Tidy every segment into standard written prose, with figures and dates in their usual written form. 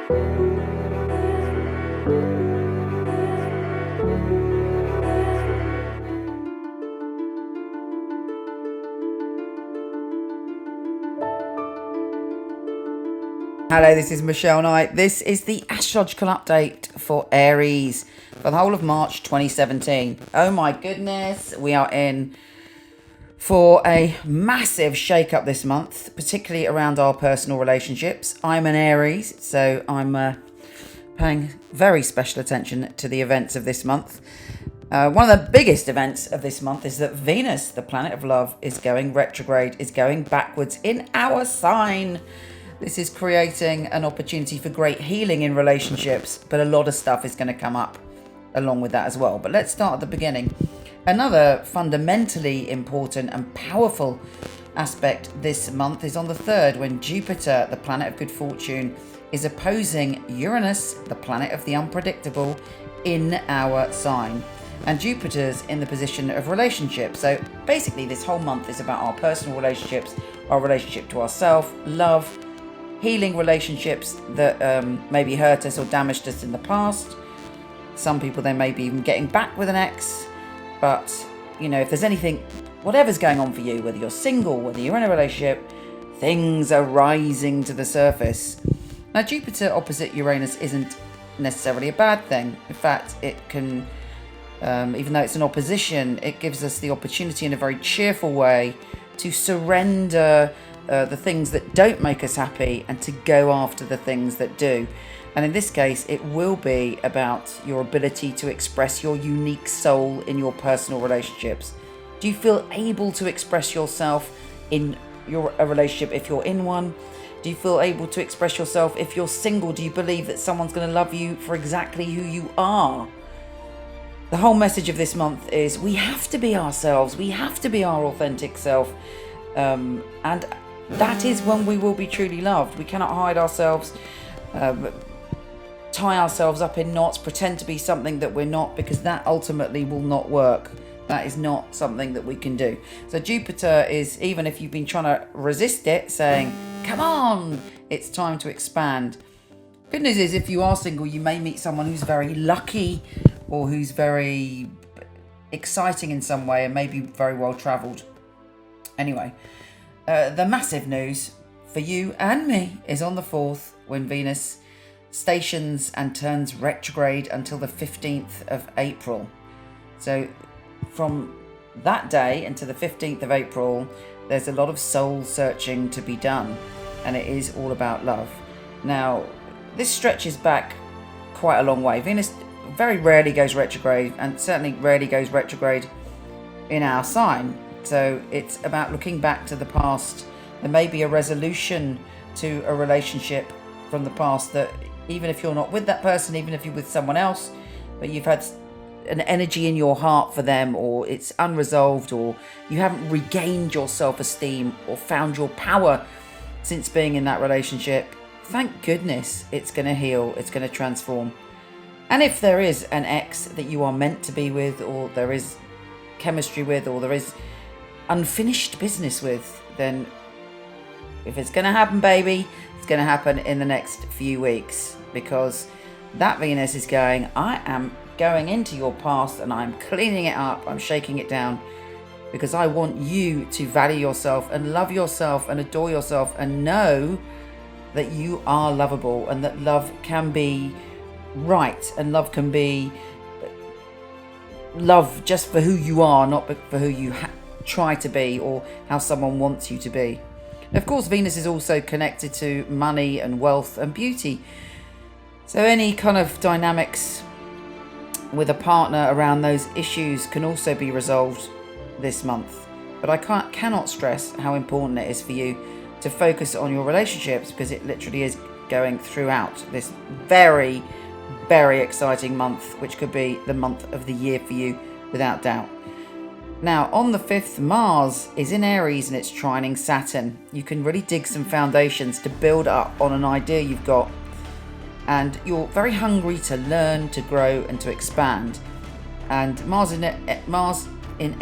Hello, this is Michele Knight. This is the astrological update for Aries for the whole of March 2017. Oh my goodness, we are in for a massive shake-up this month, particularly around our personal relationships. I'm an Aries, so I'm paying very special attention to the events of this month. One of the biggest events of this month is that Venus, the planet of love, is going retrograde, is going backwards in our sign. This is creating an opportunity for great healing in relationships, but a lot of stuff is going to come up along with that as well. But let's start at the beginning. Another fundamentally important and powerful aspect this month is on the 3rd, when Jupiter, the planet of good fortune, is opposing Uranus, the planet of the unpredictable, in our sign. And Jupiter's in the position of relationship. So basically this whole month is about our personal relationships, our relationship to ourselves, love, healing relationships that maybe hurt us or damaged us in the past. Some people, they may be even getting back with an ex. But, you know, if there's anything, whatever's going on for you, whether you're single, whether you're in a relationship, things are rising to the surface. Now, Jupiter opposite Uranus isn't necessarily a bad thing. In fact, it can, even though it's an opposition, it gives us the opportunity in a very cheerful way to surrender the things that don't make us happy and to go after the things that do. And in this case, it will be about your ability to express your unique soul in your personal relationships. Do you feel able to express yourself in a relationship if you're in one? Do you feel able to express yourself if you're single? Do you believe that someone's going to love you for exactly who you are? The whole message of this month is we have to be ourselves. We have to be our authentic self. And that is when we will be truly loved. We cannot hide ourselves, tie ourselves up in knots, pretend to be something that we're not, because that ultimately will not work. That is not something that we can do. So Jupiter is, even if you've been trying to resist it, saying, come on, it's time to expand. Good news is, if you are single, you may meet someone who's very lucky or who's very exciting in some way and maybe very well travelled. Anyway, the massive news for you and me is on the 4th, when Venus stations and turns retrograde until the 15th of April. So from that day until the 15th of April, there's a lot of soul searching to be done, and it is all about love. Now, this stretches back quite a long way. Venus very rarely goes retrograde, and certainly rarely goes retrograde in our sign. So it's about looking back to the past. There may be a resolution to a relationship from the past that, even if you're not with that person, even if you're with someone else, but you've had an energy in your heart for them, or it's unresolved, or you haven't regained your self-esteem or found your power since being in that relationship, thank goodness it's going to heal, it's going to transform. And if there is an ex that you are meant to be with, or there is chemistry with, or there is unfinished business with, then if it's going to happen, baby, it's going to happen in the next few weeks, because that Venus is going, I am going into your past and I'm cleaning it up, I'm shaking it down, because I want you to value yourself and love yourself and adore yourself and know that you are lovable, and that love can be right, and love can be love just for who you are, not for who you try to be or how someone wants you to be. Of course, Venus is also connected to money and wealth and beauty. So any kind of dynamics with a partner around those issues can also be resolved this month. But I cannot stress how important it is for you to focus on your relationships, because it literally is going throughout this very, very exciting month, which could be the month of the year for you without doubt. Now, on the 5th, Mars is in Aries and it's trining Saturn. You can really dig some foundations to build up on an idea you've got, and you're very hungry to learn, to grow and to expand. And Mars in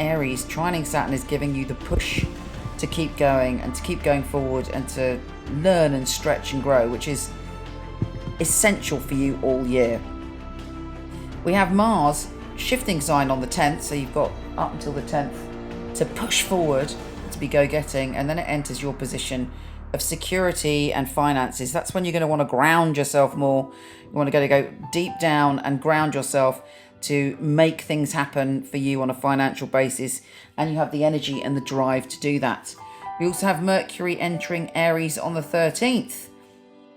Aries trining Saturn is giving you the push to keep going and to keep going forward and to learn and stretch and grow, which is essential for you all year. We have Mars shifting sign on the 10th, so you've got up until the 10th to push forward, to be go-getting, and then it enters your position of security and finances. That's when you're going to want to ground yourself more. You want to go deep down and ground yourself to make things happen for you on a financial basis, and you have the energy and the drive to do that. We also have Mercury entering Aries on the 13th.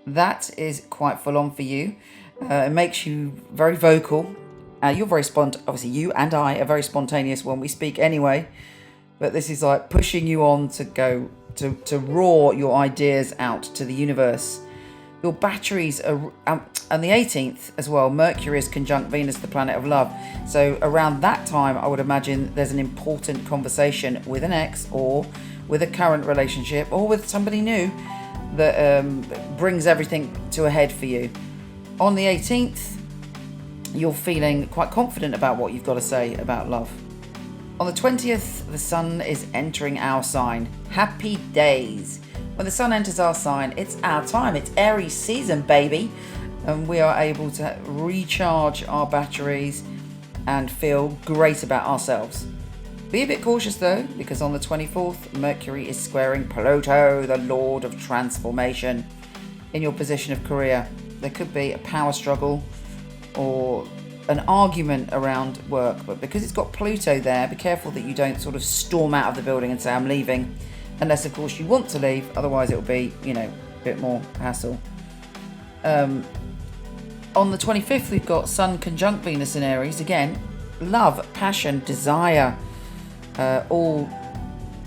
That is quite full on for you. It makes you very vocal. You're very obviously you and I are very spontaneous when we speak anyway, but this is like pushing you on to go to roar your ideas out to the universe. Your batteries are on the 18th as well. Mercury is conjunct Venus, the planet of love. So around that time, I would imagine there's an important conversation with an ex or with a current relationship or with somebody new that brings everything to a head for you. On the 18th, you're feeling quite confident about what you've got to say about love. On the 20th, the sun is entering our sign. Happy days. When the sun enters our sign, it's our time. It's Aries season, baby. And we are able to recharge our batteries and feel great about ourselves. Be a bit cautious though, because on the 24th, Mercury is squaring Pluto, the Lord of Transformation, in your position of career. There could be a power struggle or an argument around work, but because it's got Pluto there, be careful that you don't sort of storm out of the building and say I'm leaving, unless of course you want to leave, otherwise it'll be, a bit more hassle. On the 25th, we've got Sun conjunct Venus in Aries. Again, love, passion, desire, all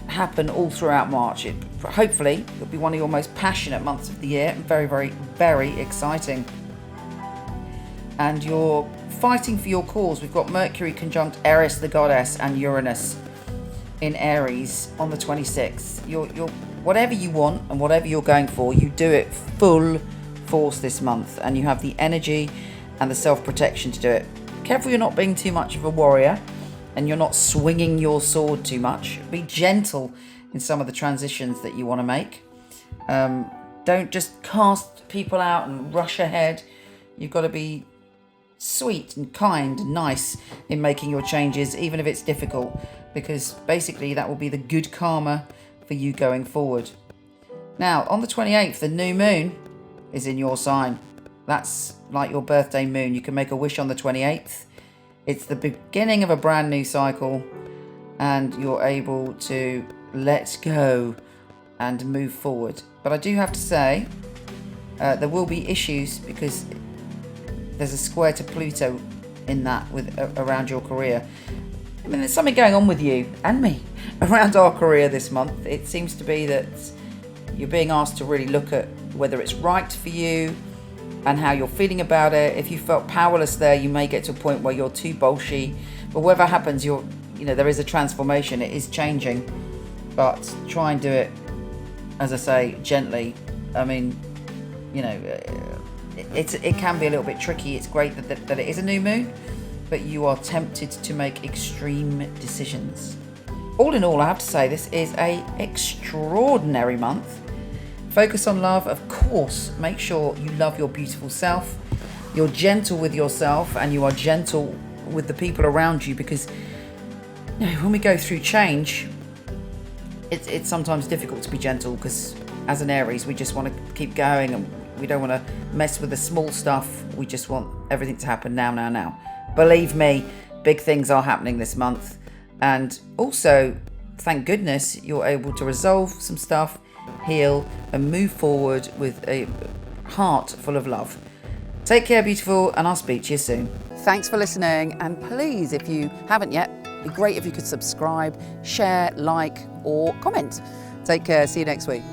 happen all throughout March. Hopefully it'll be one of your most passionate months of the year, and very, very, very exciting. And you're fighting for your cause. We've got Mercury conjunct Eris, the goddess, and Uranus in Aries on the 26th. You're whatever you want and whatever you're going for, you do it full force this month, and you have the energy and the self-protection to do it. Careful you're not being too much of a warrior and you're not swinging your sword too much. Be gentle in some of the transitions that you want to make. Don't just cast people out and rush ahead. You've got to be sweet and kind and nice in making your changes, even if it's difficult, because basically that will be the good karma for you going forward. Now, on the 28th, the new moon is in your sign. That's like your birthday moon. You can make a wish on the 28th. It's the beginning of a brand new cycle, and you're able to let go and move forward. But I do have to say, there will be issues because there's a square to Pluto in that with around your career. I mean, there's something going on with you and me around our career this month. It seems to be that you're being asked to really look at whether it's right for you and how you're feeling about it. If you felt powerless there, you may get to a point where you're too bolshy. But whatever happens, there is a transformation. It is changing. But try and do it, as I say, gently. I mean, it can be a little bit tricky. It's great that it is a new moon, but you are tempted to make extreme decisions. All in all, I have to say this is an extraordinary month. Focus on love, of course. Make sure you love your beautiful self. You're gentle with yourself and you are gentle with the people around you, because when we go through change, it's sometimes difficult to be gentle, because as an Aries, we just want to keep going and we don't want to mess with the small stuff. We just want everything to happen now. Believe me, big things are happening this month. And also, thank goodness, you're able to resolve some stuff, heal, and move forward with a heart full of love. Take care, beautiful, and I'll speak to you soon. Thanks for listening. And please, if you haven't yet, it'd be great if you could subscribe, share, like, or comment. Take care. See you next week.